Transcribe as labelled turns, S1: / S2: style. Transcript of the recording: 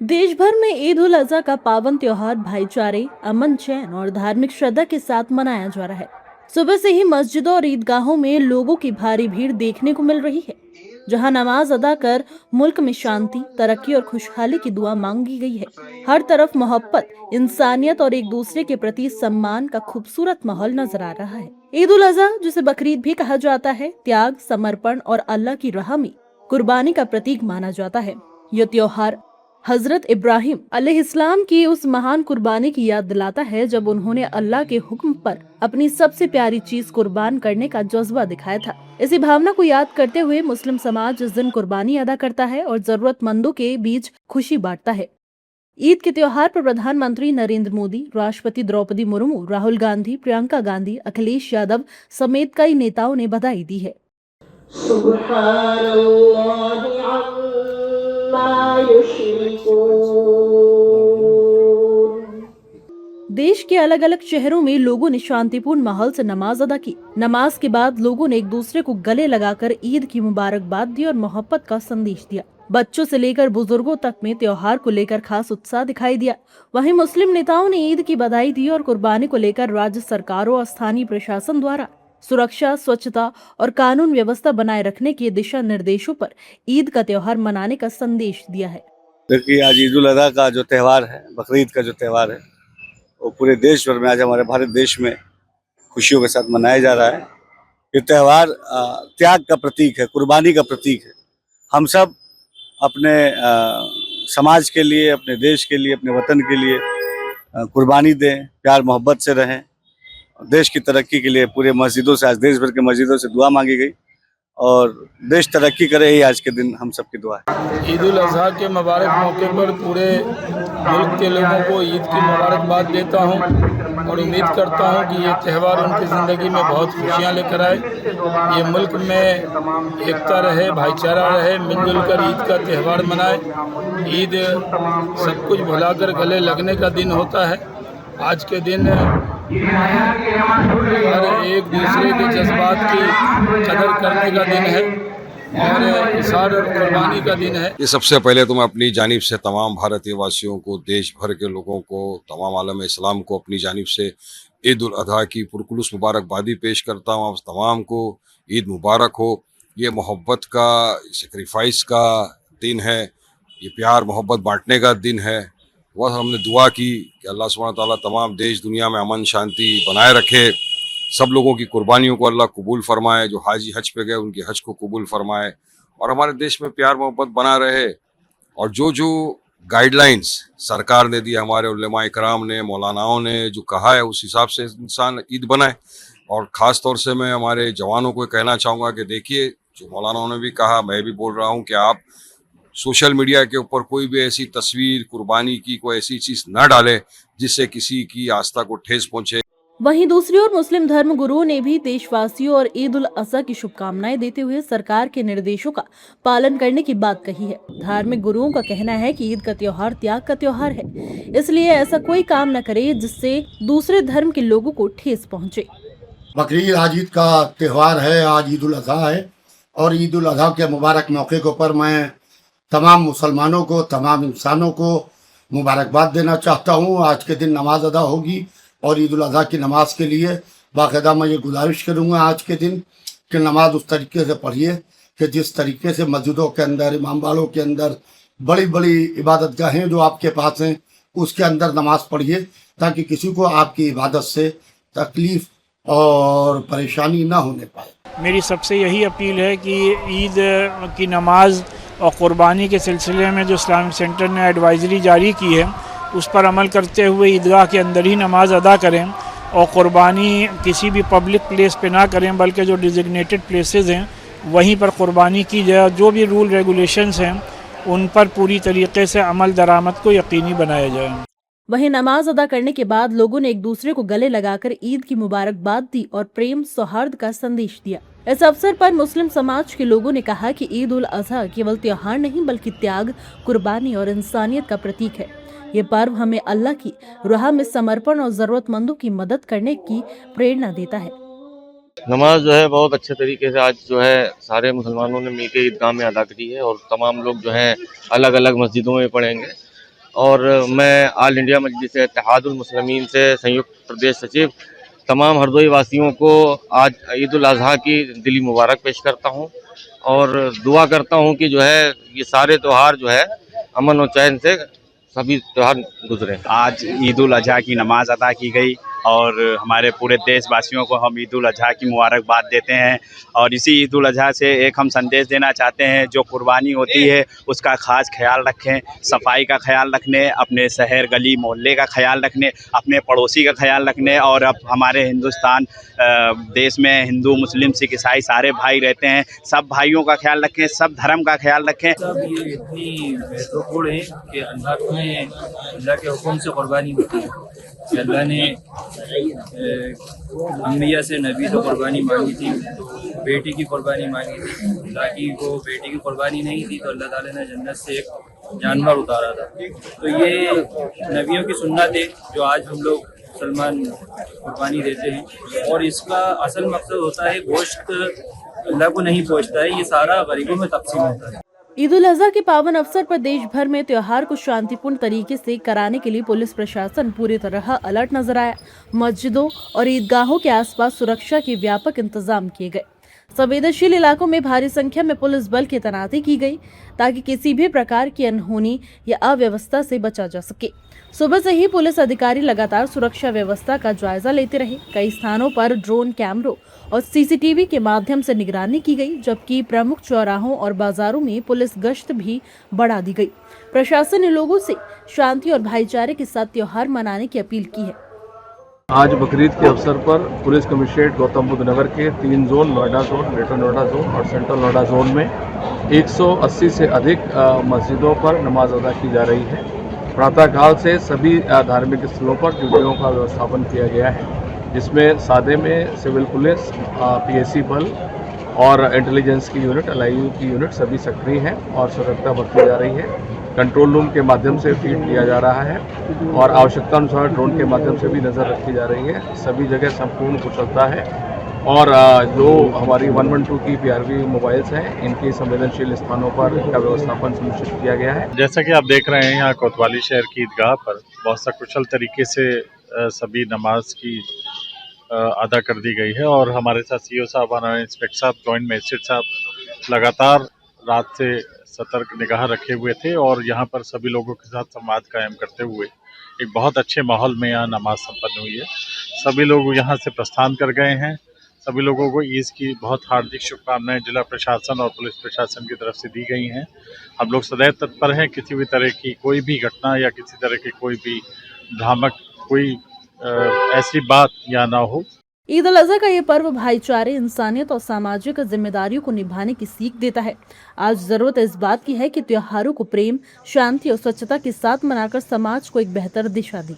S1: देश भर में ईद उल अजहा का पावन त्योहार भाईचारे, अमन, चैन और धार्मिक श्रद्धा के साथ मनाया जा रहा है। सुबह से ही मस्जिदों और ईदगाहों में लोगों की भारी भीड़ देखने को मिल रही है, जहां नमाज अदा कर मुल्क में शांति, तरक्की और खुशहाली की दुआ मांगी गई है। हर तरफ मोहब्बत, इंसानियत और एक दूसरे के प्रति सम्मान का खूबसूरत माहौल नजर आ रहा है। ईद उल अजहा, जिसे बकरीद भी कहा जाता है, त्याग, समर्पण और अल्लाह की राह में कुर्बानी का प्रतीक माना जाता है। यह त्योहार हजरत इब्राहिम अलैहिस्सलाम की उस महान कुर्बानी की याद दिलाता है जब उन्होंने अल्लाह के हुक्म पर अपनी सबसे प्यारी चीज कुर्बान करने का जज्बा दिखाया था। इसी भावना को याद करते हुए मुस्लिम समाज इस दिन कुर्बानी अदा करता है और जरूरतमंदों के बीच खुशी बांटता है। ईद के त्योहार पर प्रधानमंत्री नरेंद्र मोदी, राष्ट्रपति द्रौपदी मुर्मू, राहुल गांधी, प्रियंका गांधी, अखिलेश यादव समेत कई नेताओं ने बधाई दी है। देश के अलग अलग शहरों में लोगों ने शांतिपूर्ण माहौल से नमाज अदा की। नमाज के बाद लोगों ने एक दूसरे को गले लगाकर ईद की मुबारकबाद दी और मोहब्बत का संदेश दिया। बच्चों से लेकर बुजुर्गों तक में त्योहार को लेकर खास उत्साह दिखाई दिया। वहीं मुस्लिम नेताओं ने ईद की बधाई दी और कुर्बानी को लेकर राज्य सरकारों और स्थानीय प्रशासन द्वारा सुरक्षा, स्वच्छता और कानून व्यवस्था बनाए रखने के दिशा निर्देशों पर ईद का त्योहार मनाने का संदेश दिया है।
S2: देखिए, आज ईद उल अजहा का जो त्यौहार है, बकरीद का जो त्यौहार है, वो पूरे देश भर में, आज हमारे भारत देश में खुशियों के साथ मनाया जा रहा है। ये त्यौहार त्याग का प्रतीक है, कुर्बानी का प्रतीक है। हम सब अपने समाज के लिए, अपने देश के लिए, अपने वतन के लिए कुर्बानी दें, प्यार मोहब्बत से रहें। देश की तरक्की के लिए पूरे मस्जिदों से, आज देश भर के मस्जिदों से दुआ मांगी गई और देश तरक्की करे, यही आज के दिन हम सबकी दुआ है।
S3: ईद उल अजहा के मुबारक मौके पर पूरे मुल्क के लोगों को ईद की मुबारकबाद देता हूं और उम्मीद करता हूं कि ये त्यौहार उनकी ज़िंदगी में बहुत खुशियां लेकर आए। ये मुल्क में एकता रहे, भाईचारा रहे, मिलजुल कर ईद का त्यौहार मनाए। ईद सब कुछ भुलाकर गले लगने का दिन होता है। आज के दिन हर एक दूसरे के जज्बात की कदर करने का दिन है और इज़हार और कुर्बानी का दिन है।
S4: ये सबसे पहले तो मैं अपनी जानिब से तमाम भारतीय वासियों को, देश भर के लोगों को, तमाम आलम इस्लाम को अपनी जानिब से ईद उल अजहा की पुरखुलूस मुबारकबादी पेश करता हूँ। आप तमाम को ईद मुबारक हो। ये मोहब्बत का, सेक्रीफाइस का दिन है, ये प्यार मोहब्बत बांटने का दिन है। वह हमने दुआ की कि अल्लाह सुब्हानहू व तआला तमाम देश दुनिया में अमन शांति बनाए रखे। सब लोगों की कुर्बानियों को अल्लाह कबूल फरमाए। जो हाजी हज पे गए उनके हज को कबूल फरमाए और हमारे देश में प्यार मोहब्बत बना रहे। और जो जो गाइडलाइंस सरकार ने दी, हमारे उलेमा इकराम ने, मौलानाओं ने जो कहा है, उस हिसाब से इंसान ईद बनाए। और ख़ास तौर से मैं हमारे जवानों को कहना चाहूँगा कि देखिए, जो मौलानाओं ने भी कहा, मैं भी बोल रहा हूँ कि आप सोशल मीडिया के ऊपर कोई भी ऐसी तस्वीर, कुर्बानी की कोई ऐसी चीज़ न डालें जिससे किसी की आस्था को ठेस पहुँचे।
S1: वहीं दूसरी ओर मुस्लिम धर्म गुरुओं ने भी देशवासियों और ईद उल अजहा की शुभकामनाएं देते हुए सरकार के निर्देशों का पालन करने की बात कही है। धार्मिक गुरुओं का कहना है कि ईद का त्योहार त्याग का त्योहार है, इसलिए ऐसा कोई काम न करे जिससे दूसरे धर्म के लोगों को ठेस पहुंचे।
S5: बकरीद आज ईद का त्यौहार है, आज ईद उल अजहा है और ईद उल अजहा के मुबारक मौके के ऊपर मैं तमाम मुसलमानों को, तमाम इंसानों को मुबारकबाद देना चाहता हूँ। आज के दिन नमाज अदा होगी और ईद उल अजहा की नमाज के लिए बाकायदा मैं ये गुजारिश करूँगा आज के दिन कि नमाज उस तरीके से पढ़िए कि जिस तरीके से मस्जिदों के अंदर, इमाम बालों के अंदर, बड़ी बड़ी इबादत गाहें जो आपके पास हैं, उसके अंदर नमाज पढ़िए ताकि किसी को आपकी इबादत से तकलीफ़ और परेशानी ना होने पाए।
S6: मेरी सबसे यही अपील है कि ईद की नमाज और क़ुरबानी के सिलसिले में जो इस्लामिक सेंटर ने एडवाइज़री जारी की है, उस पर अमल करते हुए ईदगाह के अंदर ही नमाज अदा करें और क़ुरबानी किसी भी पब्लिक प्लेस पे ना करें, बल्कि जो डिज़िग्नेटेड प्लेसेस हैं वहीं पर क़ुरबानी की जाए। जो भी रूल रेगुलेशंस हैं उन पर पूरी तरीके से अमल दरामद को यकीनी बनाया जाए।
S1: वहीं नमाज अदा करने के बाद लोगों ने एक दूसरे को गले लगाकर ईद की मुबारकबाद दी और प्रेम सौहार्द का संदेश दिया। इस अवसर पर मुस्लिम समाज के लोगों ने कहा कि ईद उल अजहा केवल त्योहार नहीं बल्कि त्याग, कुर्बानी और इंसानियत का प्रतीक है। ये पर्व हमें अल्लाह की राह में समर्पण और जरूरतमंदों की मदद करने की प्रेरणा देता है।
S7: नमाज जो है बहुत अच्छे तरीके से आज जो है सारे मुसलमानों ने मिलकर ईदगाह में अदा करी है और तमाम लोग जो हैं अलग अलग मस्जिदों में पढ़ेंगे। और मैं ऑल इंडिया मजलिस इत्तेहादुल मुस्लिमीन से संयुक्त प्रदेश सचिव तमाम हरदोई वासियों को आज ईद उल अज़हा की दिली मुबारक पेश करता हूं और दुआ करता हूं कि जो है ये सारे त्यौहार जो है अमन और चैन से सभी त्यौहार गुजरें।
S8: आज ईद उल अज़हा की नमाज अदा की गई और हमारे पूरे देशवासियों को हम ईद उल अज़हा की मुबारकबाद देते हैं। और इसी ईद उल अज़हा से एक हम संदेश देना चाहते हैं, जो कुर्बानी होती है उसका ख़ास ख्याल रखें, सफाई का ख्याल रखने, अपने शहर गली मोहल्ले का ख्याल रखने, अपने पड़ोसी का ख्याल रखने। और अब हमारे हिंदुस्तान देश में हिंदू मुस्लिम सिख ईसाई सारे भाई रहते हैं, सब भाइयों का ख्याल रखें, सब धर्म का ख्याल रखें।
S9: सब ये इतनी महत्वपूर्ण है कि अल्लाह के हुक्म से कुर्बानी होती है कि अल्लाह ने अम्बिया से नबी तो कुर्बानी मांगी थी, तो बेटी की कुर्बानी मांगी थी, ताकि वो बेटी की कुर्बानी नहीं थी तो अल्लाह ताला ने जन्नत से एक जानवर उतारा था। तो ये नबियों की सुन्नत है जो आज हम लोग मुसलमान कुर्बानी देते हैं। और इसका असल मकसद होता है गोश्त अल्लाह को नहीं पहुँचता है, ये सारा गरीबों में तकसीम होता है।
S1: ईद उल अजहा के पावन अवसर पर देश भर में त्योहार को शांतिपूर्ण तरीके से कराने के लिए पुलिस प्रशासन पूरी तरह अलर्ट नजर आया। मस्जिदों और ईदगाहों के आसपास सुरक्षा के व्यापक इंतजाम किए गए। संवेदनशील इलाकों में भारी संख्या में पुलिस बल की तैनाती की गई ताकि किसी भी प्रकार की अनहोनी या अव्यवस्था से बचा जा सके। सुबह से ही पुलिस अधिकारी लगातार सुरक्षा व्यवस्था का जायजा लेते रहे। कई स्थानों पर ड्रोन कैमरों और सीसीटीवी के माध्यम से निगरानी की गई, जबकि प्रमुख चौराहों और बाजारों में पुलिस गश्त भी बढ़ा दी गई। प्रशासन ने लोगों से शांति और भाईचारे के साथ त्योहार मनाने की अपील की है।
S10: आज बकरीद के अवसर पर पुलिस कमिश्नरेट गौतम बुद्ध नगर के 3 zone, Noida zone, greater Noida zone और सेंट्रल नोएडा जोन में 180 से अधिक मस्जिदों पर नमाज अदा की जा रही है। प्रातःकाल से सभी धार्मिक स्थलों पर ड्यूटियों का व्यवस्थापन किया गया है, जिसमें सादे में सिविल पुलिस, पीएसी बल और इंटेलिजेंस की यूनिट, एलआईयू की यूनिट सभी सक्रिय हैं और सतर्कता बरती जा रही है। कंट्रोल रूम के माध्यम से फीड किया जा रहा है और आवश्यकता अनुसार ड्रोन के माध्यम से भी नज़र रखी जा रही है। सभी जगह संपूर्ण कुशलता है और जो हमारी 112 की पीआरवी मोबाइल्स हैं, इनकी संवेदनशील स्थानों पर इनका व्यवस्थापन सुनिश्चित किया गया है।
S11: जैसा कि आप देख रहे हैं, यहाँ कोतवाली शहर की ईदगाह पर बहुत सकुशल तरीके से सभी नमाज की अदा कर दी गई है। और हमारे साथ सीओ साहब, हमारे इंस्पेक्टर साहब, जॉइंट मजिस्ट्रेट साहब लगातार रात से सतर्क निगाह रखे हुए थे और यहाँ पर सभी लोगों के साथ संवाद कायम करते हुए एक बहुत अच्छे माहौल में यहाँ नमाज संपन्न हुई है। सभी लोग यहाँ से प्रस्थान कर गए हैं। सभी लोगों को ईद की बहुत हार्दिक शुभकामनाएं जिला प्रशासन और पुलिस प्रशासन की तरफ से दी गई हैं। हम लोग सदैव तत्पर हैं, किसी भी तरह की कोई भी घटना या किसी तरह की कोई भी भ्रामक कोई ऐसी बात या ना हो।
S1: ईद उल अजहा का ये पर्व भाईचारे, इंसानियत और सामाजिक जिम्मेदारियों को निभाने की सीख देता है। आज जरूरत इस बात की है कि त्योहारों को प्रेम, शांति और स्वच्छता के साथ मनाकर समाज को एक बेहतर दिशा दी।